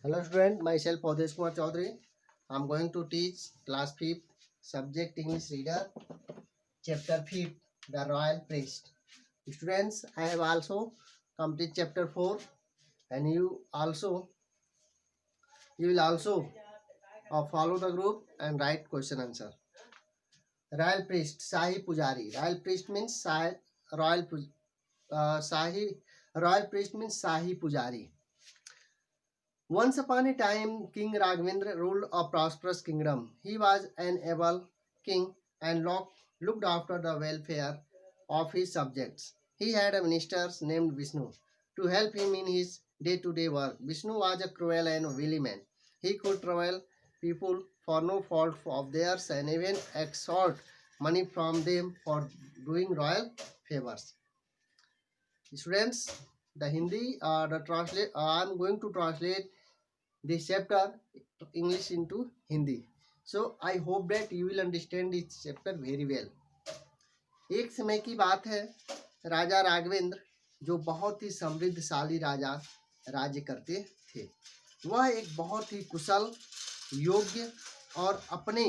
Hello student, myself Padesh Kumar Chaudhary. I am going to teach class 5th subject English reader chapter 5 the Royal Priest. Students, I have also complete chapter 4 and you will also follow the group and write question answer. Royal Priest, Shahi Pujari. Royal Priest means Shahi Royal Priest means Shahi Pujari. Once upon a time, King Raghavendra ruled a prosperous kingdom. He was an able king and looked after the welfare of his subjects. He had a minister named Vishnu to help him in his day-to-day work. Vishnu was a cruel and wily man. He could trouble people for no fault of theirs and even extort money from them for doing royal favors. Students, the Hindi, the translate. I am going to translate this chapter English into Hindi. So I hope that you will understand this chapter very well. एक समय की बात है, राजा राघवेंद्र जो बहुत ही समृद्धशाली राजा राज्य करते थे, वह एक बहुत ही कुशल, योग्य और अपने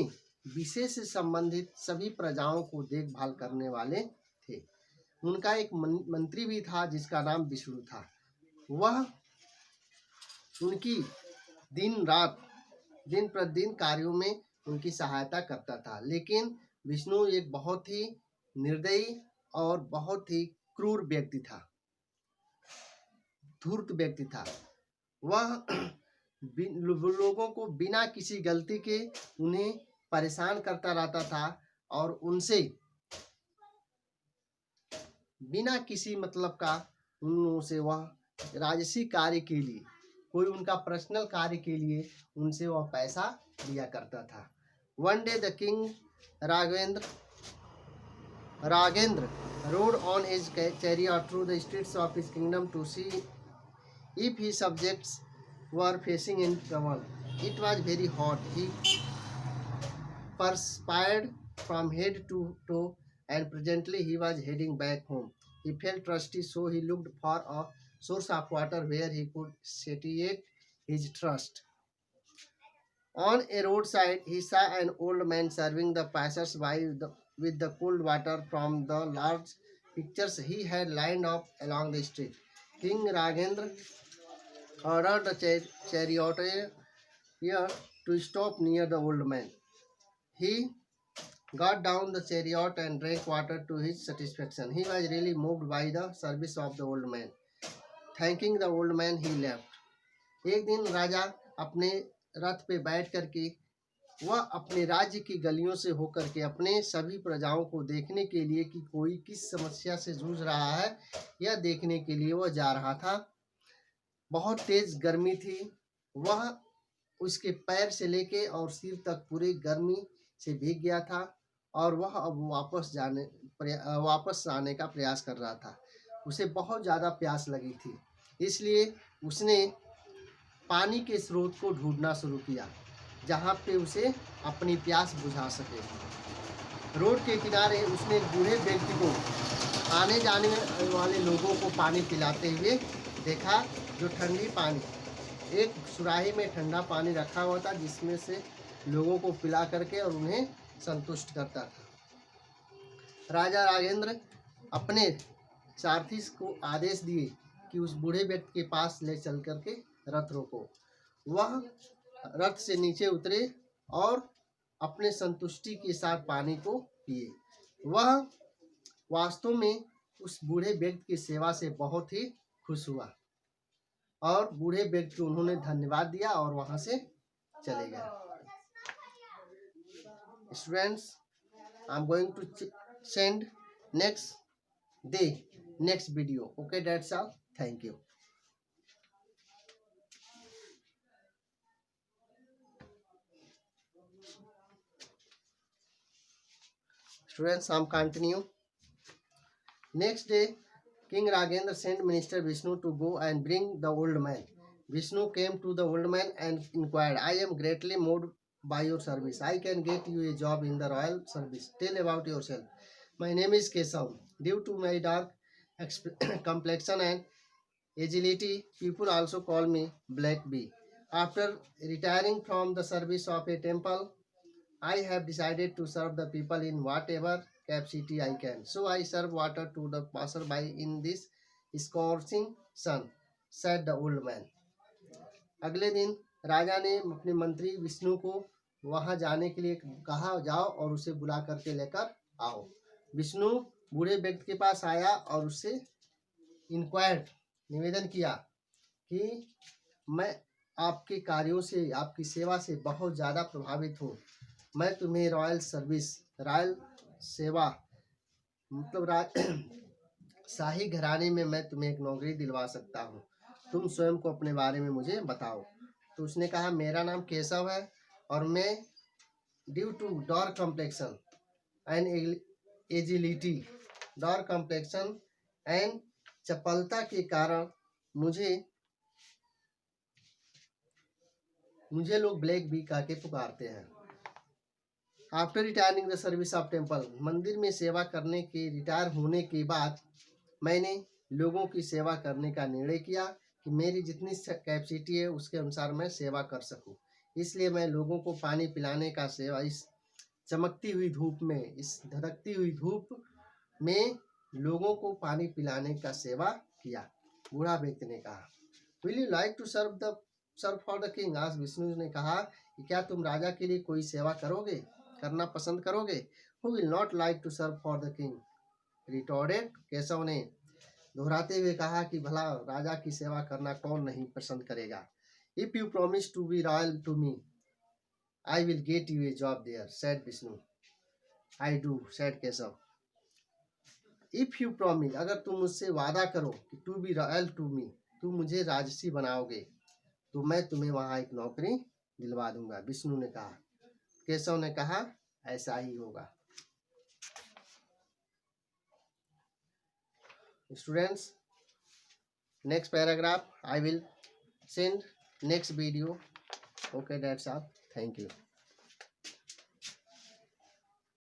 विषय से संबंधित सभी प्रजाओं को देखभाल करने वाले थे। उनका एक मंत्री भी था जिसका नाम विष्णु था। वह उनकी दिन प्रतिदिन कार्यों में उनकी सहायता करता था, लेकिन विष्णु एक बहुत ही निर्दयी और बहुत ही क्रूर व्यक्ति था, धूर्त व्यक्ति था। वह लोगों को बिना किसी गलती के उन्हें परेशान करता रहता था और उनसे बिना किसी मतलब का उनसे वह राजसी कार्य के लिए, कोई उनका पर्सनल कार्य के लिए उनसे वह पैसा लिया करता था। One day the king Ragendra rode on his chariot through the streets of his kingdom to see if his subjects were facing any trouble. It was very hot. He perspired from head to toe, and presently he was heading back home. He felt thirsty, so he looked for a source of water where he could satiate his thirst. On a roadside, he saw an old man serving the passers-by with the cold water from the large pitchers he had lined up along the street. King Ragendra ordered the charioteer to stop near the old man. He got down the chariot and drank water to his satisfaction. He was really moved by the service of the old man. Thanking the old man, he left. एक दिन राजा अपने रथ पे बैठ करके वह अपने राज्य की गलियों से होकर के अपने सभी प्रजाओं को देखने के लिए कि कोई किस समस्या से जूझ रहा है, यह देखने के लिए वह जा रहा था। बहुत तेज गर्मी थी। वह उसके पैर से लेके और सिर तक पूरी गर्मी से भीग गया था और वह अब वापस आने का प्रयास कर रहा था। उसे बहुत ज़्यादा प्यास लगी थी, इसलिए उसने पानी के स्रोत को ढूंढना शुरू किया जहाँ पे उसे अपनी प्यास बुझा सके। रोड के किनारे उसने एक बूढ़े व्यक्ति को आने जाने वाले लोगों को पानी पिलाते हुए देखा, जो एक सुराही में ठंडा पानी रखा हुआ था जिसमें से लोगों को पिला करके और उन्हें संतुष्ट करता था। राजा राजेंद्र अपने सारथी को आदेश दिए कि उस बूढ़े व्यक्ति के पास ले चल करके रथ रोको। वह रथ से नीचे उतरे और अपने संतुष्टि के साथ पानी को पिए। वह वास्तव में उस बूढ़े व्यक्ति की सेवा से बहुत ही खुश हुआ और बूढ़े व्यक्ति को उन्होंने धन्यवाद दिया और वहां से चले गए। Students, I am going to send next video. Okay, that's all. Thank you. Students, I'm continue. Next day, King Ragendra sent Minister Vishnu to go and bring the old man. Vishnu came to the old man and inquired, I am greatly moved by your service. I can get you a job in the royal service. Tell about yourself. My name is Kesav. Due to my dark complexion and agility, people also call me Black Bee. After retiring from the service of a temple, I have decided to serve the people in whatever capacity I can. So I serve water to the passerby in this scorching sun, said the old man. अगले दिन राजा ने अपने मंत्री विष्णु को वहां जाने के लिए कहा, जाओ और उसे बुला करके लेकर आओ। विष्णु बूढ़े व्यक्ति के पास आया और उससे इंक्वायर्ड, निवेदन किया कि मैं आपके कार्यों से, आपकी सेवा से बहुत ज़्यादा प्रभावित हूँ। मैं तुम्हें रॉयल सेवा मतलब शाही घराने में मैं तुम्हें एक नौकरी दिलवा सकता हूँ। तुम स्वयं को अपने बारे में मुझे बताओ। तो उसने कहा, मेरा नाम केशव है और मैं due to dark complexion and agility, dark complexion and चपलता के कारण मुझे लोग ब्लैक बी कह के पुकारते हैं। After retiring the service of temple, मंदिर में सेवा करने के रिटायर होने के बाद मैंने लोगों की सेवा करने का निर्णय किया कि मेरी जितनी कैपेसिटी है उसके अनुसार मैं सेवा कर सकूं। इसलिए मैं लोगों को पानी पिलाने का सेवा, इस चमकती हुई धूप में, इस धड़कती हुई धूप में लोगों को पानी पिलाने का सेवा किया। बूढ़ा व्यक्ति ने कहा, will you like to serve for the king? आज विष्णु ने कहा कि क्या तुम राजा के लिए कोई सेवा करना पसंद करोगे? Who will not like to serve for the king, retorted. Keshav ने दोहराते हुए कहा कि भला राजा की सेवा करना कौन नहीं पसंद करेगा। If you promise to be royal to me, I will get you a job there, said Vishnu. I do, said Keshav. If you promise, अगर तुम मुझसे वादा करो कि to be royal to me, तुम मुझे राजसी बनाओगे, तो मैं तुम्हें वहां एक नौकरी दिलवा दूंगा, विष्णु ने कहा। केशव ने कहा, ऐसा ही होगा। Students, next paragraph I will send next video. Okay, that's all. Thank you.